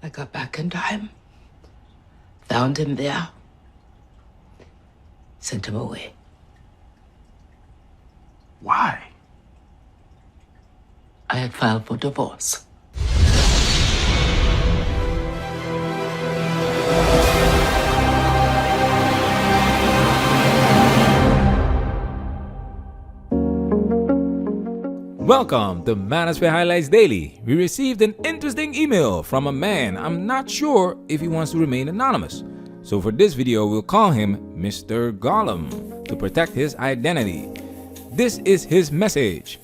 I got back in time, found him there, sent him away. Why? I had filed for divorce. Welcome to Manosphere Highlights Daily. We received an interesting email from a man. I'm not sure if he wants to remain anonymous. So for this video, we'll call him Mr. Golem to protect his identity. This is his message.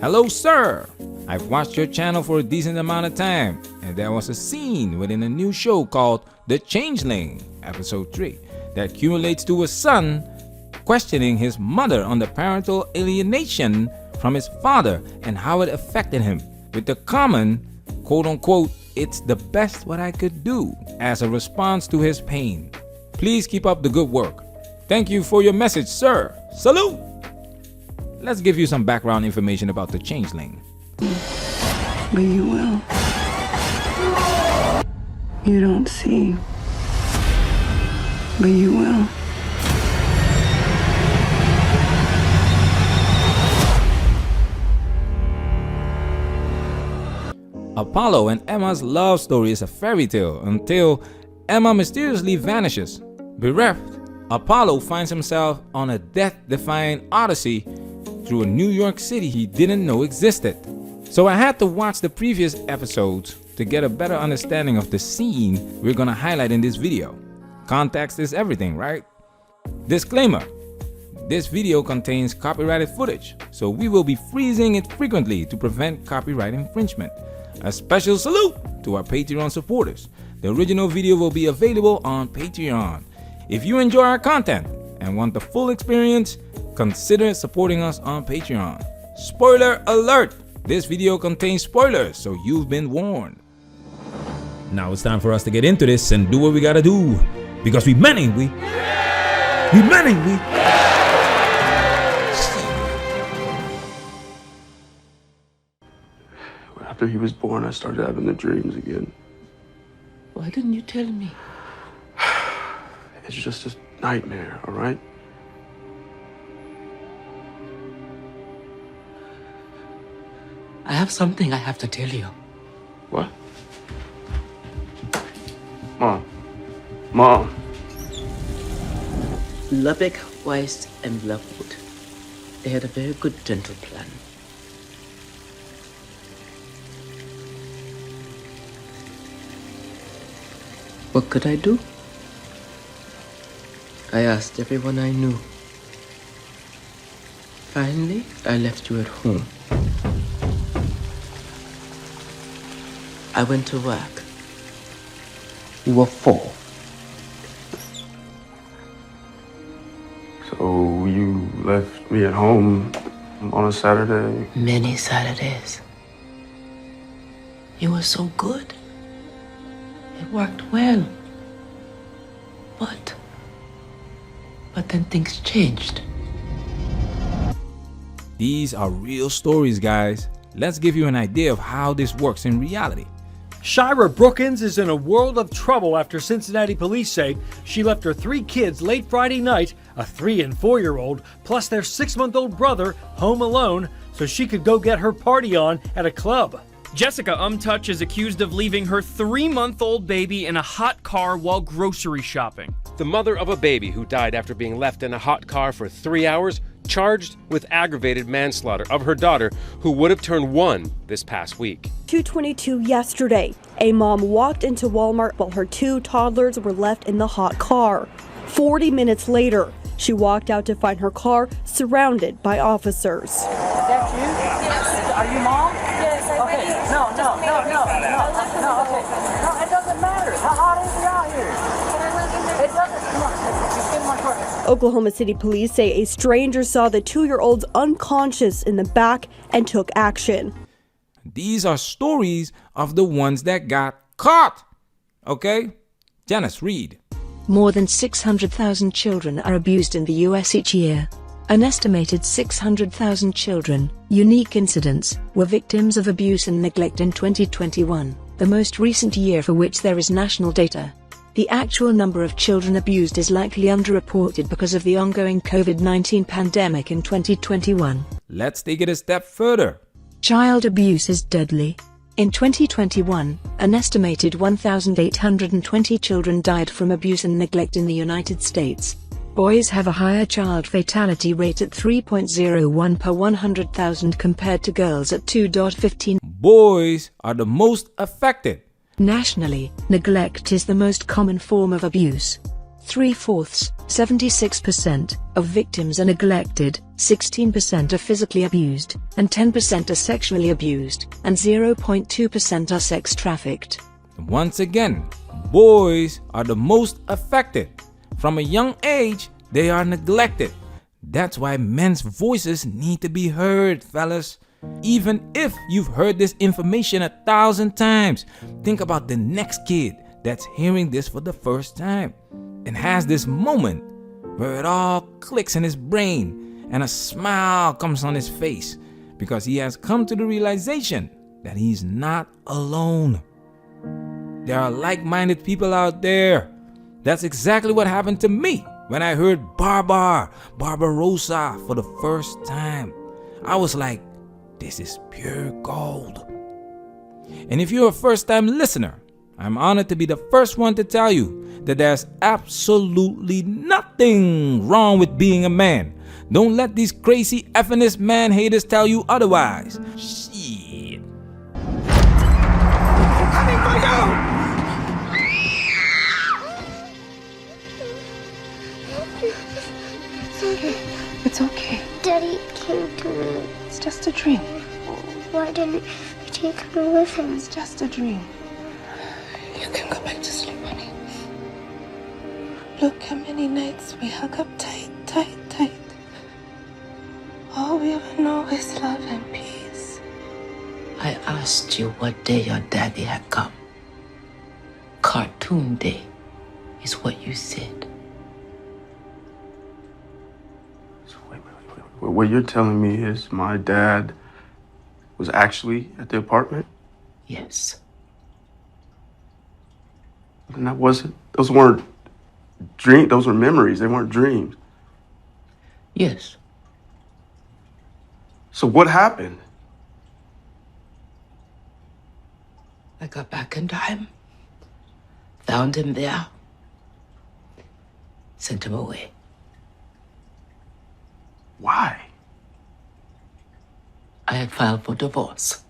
Hello, sir. I've watched your channel for a decent amount of time, and there was a scene within a new show called The Changeling, episode 3, that culminates to a son questioning his mother on the parental alienation from his father and how it affected him, with the common quote-unquote "it's the best what I could do" as a response to his pain. Please keep up the good work. Thank you for your message, sir. Salute! Let's give you some background information about the Changeling. But you will. You don't see, but you will. Apollo and Emma's love story is a fairy tale until Emma mysteriously vanishes. Bereft, Apollo finds himself on a death-defying odyssey through a New York City he didn't know existed. So I had to watch the previous episodes to get a better understanding of the scene we're gonna highlight in this video. Context is everything, right? Disclaimer: this video contains copyrighted footage, so we will be freezing it frequently to prevent copyright infringement. A special salute to our Patreon supporters. The original video will be available on Patreon. If you enjoy our content and want the full experience, consider supporting us on Patreon. Spoiler alert! This video contains spoilers, so you've been warned. Now it's time for us to get into this and do what we gotta do. Because we meaning we. After he was born, I started having the dreams again. Why didn't you tell me? It's just a nightmare, all right? I have something I have to tell you. What? Mom. Lubbock, Weiss, and Lovewood. They had a very good dental plan. What could I do? I asked everyone I knew. Finally, I left you at home. I went to work. You were 4. So you left me at home on a Saturday? Many Saturdays. You were so good. It worked well. But then things changed. These are real stories, guys. Let's give you an idea of how this works in reality. Shira Brookins is in a world of trouble after Cincinnati police say she left her 3 kids late Friday night, a 3- and 4-year-old, plus their 6-month-old brother, home alone so she could go get her party on at a club. Jessica Umtouch is accused of leaving her 3-month-old baby in a hot car while grocery shopping. The mother of a baby who died after being left in a hot car for 3 hours, charged with aggravated manslaughter of her daughter, who would have turned 1 this past week. 2:22 yesterday, a mom walked into Walmart while her 2 toddlers were left in the hot car. 40 minutes later, she walked out to find her car surrounded by officers. Is that you? Yes. Are you mom? Yes, okay. No, okay. No, it doesn't matter. How hot is it out here? It doesn't. Come on, just get in my car. Oklahoma City police say a stranger saw the 2-year-old's unconscious in the back and took action. These are stories of the ones that got caught. Okay? Janice, read. More than 600,000 children are abused in the U.S. each year. An estimated 600,000 children, unique incidents, were victims of abuse and neglect in 2021. the most recent year for which there is national data. The actual number of children abused is likely underreported because of the ongoing COVID-19 pandemic in 2021. Let's take it a step further. Child abuse is deadly. In 2021, an estimated 1,820 children died from abuse and neglect in the United States. Boys have a higher child fatality rate at 3.01 per 100,000 compared to girls at 2.15. Boys are the most affected. Nationally, neglect is the most common form of abuse. 3/4, 76%, of victims are neglected, 16% are physically abused, and 10% are sexually abused, and 0.2% are sex trafficked. Once again, boys are the most affected. From a young age, they are neglected. That's why men's voices need to be heard, fellas. Even if you've heard this information 1,000 times, think about the next kid that's hearing this for the first time and has this moment where it all clicks in his brain and a smile comes on his face because he has come to the realization that he's not alone. There are like-minded people out there. That's exactly what happened to me when I heard Barbarossa for the first time. I was like, this is pure gold. And if you're a first-time listener, I'm honored to be the first one to tell you that there's absolutely nothing wrong with being a man. Don't let these crazy effingist man haters tell you otherwise. Shit. I'm coming for you! It's okay. Daddy came to me. It's just a dream. Why didn't he take me with him? It's just a dream. You can go back to sleep, honey. Look how many nights we hug up tight, tight, tight. All we ever know is love and peace. I asked you what day your daddy had come. Cartoon day is what you said. What you're telling me is my dad was actually at the apartment? Yes. And those weren't dreams, those were memories, they weren't dreams. Yes. So what happened? I got back in time. Found him there. Sent him away. Why? I had filed for divorce.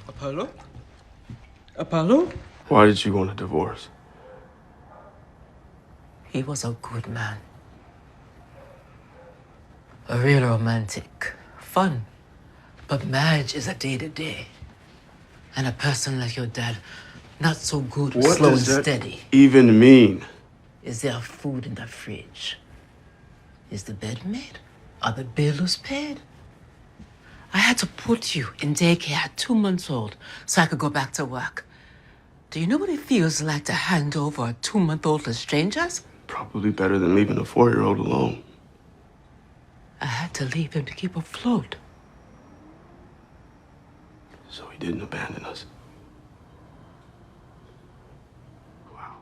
Apollo? Apollo? Why did you want a divorce? He was a good man. A real romantic. Fun. But marriage is a day-to-day. And a person like your dad, not so good, What slow and does that steady. even mean? Is there food in the fridge? Is the bed made? Are the bills paid? I had to put you in daycare at 2 months old so I could go back to work. Do you know what it feels like to hand over a 2-month-old to strangers? Probably better than leaving a 4-year-old alone. I had to leave him to keep afloat. So he didn't abandon us. Wow.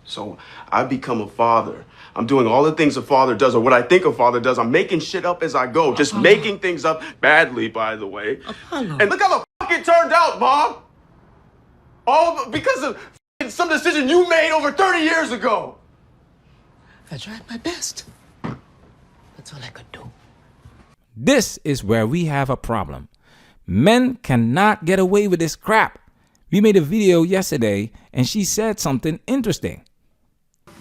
So I become a father. I'm doing all the things a father does, or what I think a father does. I'm making shit up as I go. Just making things up badly, by the way. Apollo. And look how the fuck it turned out, Mom! All because of some decision you made over 30 years ago. I tried my best. That's all I could do. This is where we have a problem. Men cannot get away with this crap. We made a video yesterday and she said something interesting.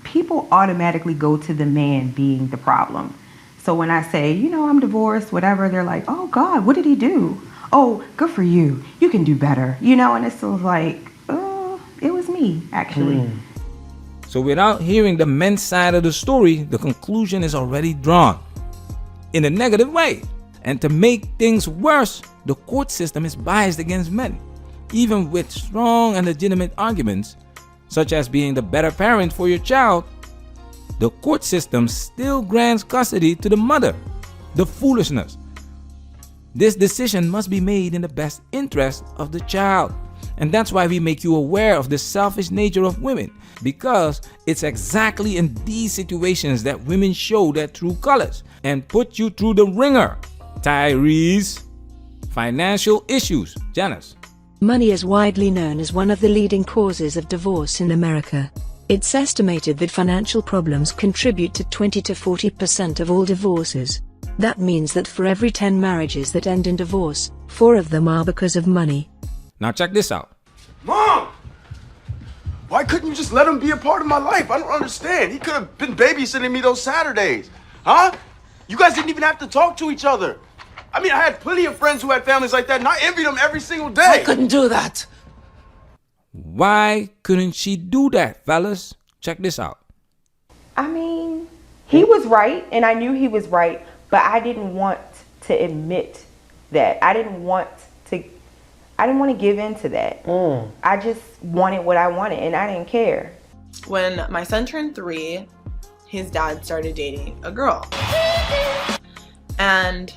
People automatically go to the man being the problem. So when I say, you know, I'm divorced, whatever, they're like, oh God, what did he do? Oh, good for you. You can do better. You know, and it's sort of like, oh, it was me, actually. So without hearing the men's side of the story, the conclusion is already drawn in a negative way. And to make things worse, the court system is biased against men, even with strong and legitimate arguments, such as being the better parent for your child. the court system still grants custody to the mother. The foolishness. This decision must be made in the best interest of the child. And that's why we make you aware of the selfish nature of women, because it's exactly in these situations that women show their true colors and put you through the ringer. Tyrese. Financial issues. Janice. Money is widely known as one of the leading causes of divorce in America. It's estimated that financial problems contribute to 20 to 40% of all divorces. That means that for every 10 marriages that end in divorce, 4 of them are because of money. Now check this out. Mom! Why couldn't you just let him be a part of my life? I don't understand. He could have been babysitting me those Saturdays. Huh? You guys didn't even have to talk to each other. I mean, I had plenty of friends who had families like that, and I envied them every single day. I couldn't do that. Why couldn't she do that, fellas? Check this out. I mean, he was right, and I knew he was right, but I didn't want to admit that. I didn't want to give in to that. I just wanted what I wanted, and I didn't care. When my son turned 3, his dad started dating a girl. And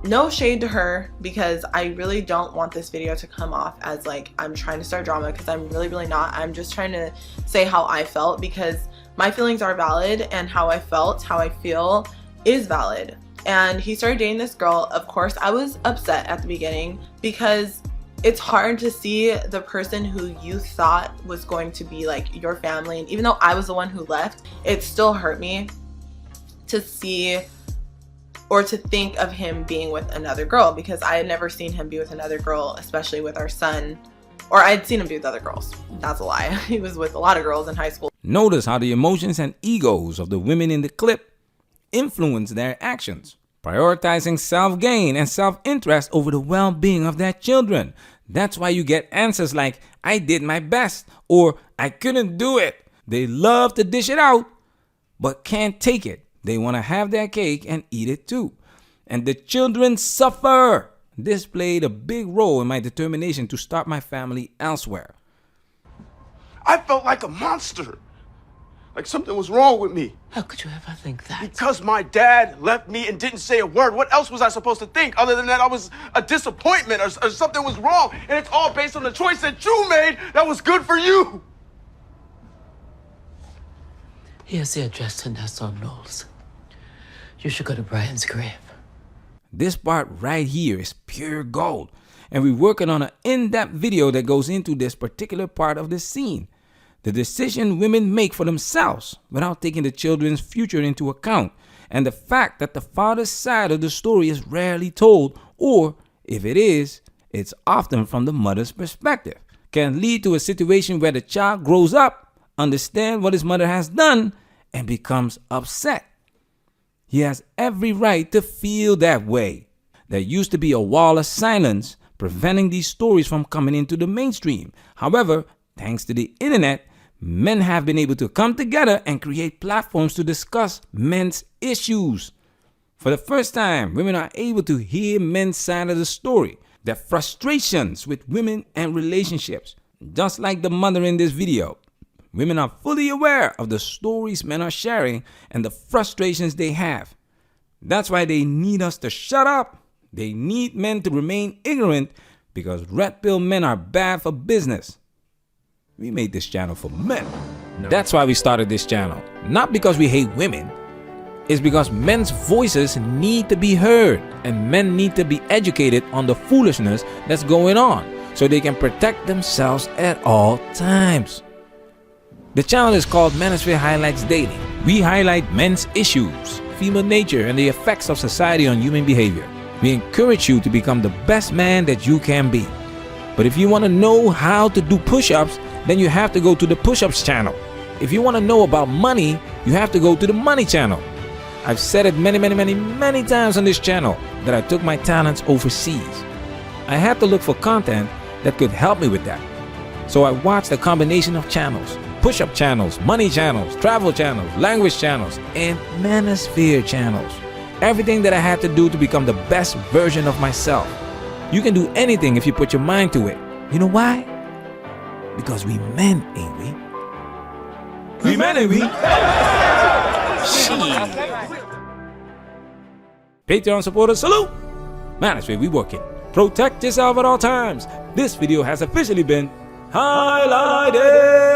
no shade to her, because I really don't want this video to come off as like I'm trying to start drama, because I'm really not. I'm just trying to say how I felt, because my feelings are valid and how I felt, how I feel is valid. And he started dating this girl. Of course, I was upset at the beginning, because it's hard to see the person who you thought was going to be like your family, and even though I was the one who left, it still hurt me to see or to think of him being with another girl, because I had never seen him be with another girl, especially with our son. Or I had seen him be with other girls. That's a lie. He was with a lot of girls in high school. Notice how the emotions and egos of the women in the clip influence their actions, prioritizing self-gain and self-interest over the well-being of their children. That's why you get answers like, I did my best, or I couldn't do it. They love to dish it out, but can't take it. They want to have their cake and eat it too. And the children suffer. This played a big role in my determination to start my family elsewhere. I felt like a monster. Like something was wrong with me. How could you ever think that? Because my dad left me and didn't say a word. What else was I supposed to think other than that I was a disappointment or something was wrong? And it's all based on the choice that you made that was good for you. Here's the address to Nassau Knowles. You should go to Brian's grave. This part right here is pure gold. And we're working on an in-depth video that goes into this particular part of the scene. The decision women make for themselves without taking the children's future into account. And the fact that the father's side of the story is rarely told, or if it is, it's often from the mother's perspective, can lead to a situation where the child grows up, understands what his mother has done, and becomes upset. He has every right to feel that way. There used to be a wall of silence preventing these stories from coming into the mainstream. However, thanks to the internet, men have been able to come together and create platforms to discuss men's issues. For the first time, women are able to hear men's side of the story, their frustrations with women and relationships. Just like the mother in this video, women are fully aware of the stories men are sharing and the frustrations they have. That's why they need us to shut up. They need men to remain ignorant, because red pill men are bad for business. We made this channel for men. That's why we started this channel. Not because we hate women. It's because men's voices need to be heard, and men need to be educated on the foolishness that's going on so they can protect themselves at all times. The channel is called Manosphere Highlights Daily. We highlight men's issues, female nature, and the effects of society on human behavior. We encourage you to become the best man that you can be. But if you want to know how to do push-ups, then you have to go to the push-ups channel. If you want to know about money, you have to go to the money channel. I've said it many times on this channel that I took my talents overseas. I had to look for content that could help me with that. So I watched a combination of channels. Push-up channels, money channels, travel channels, language channels, and manosphere channels. Everything that I had to do to become the best version of myself. You can do anything if you put your mind to it. You know why? Because we men, ain't we? We man and we. Patreon supporters, salute! Man, that's where we working. Protect yourself at all times. This video has officially been highlighted.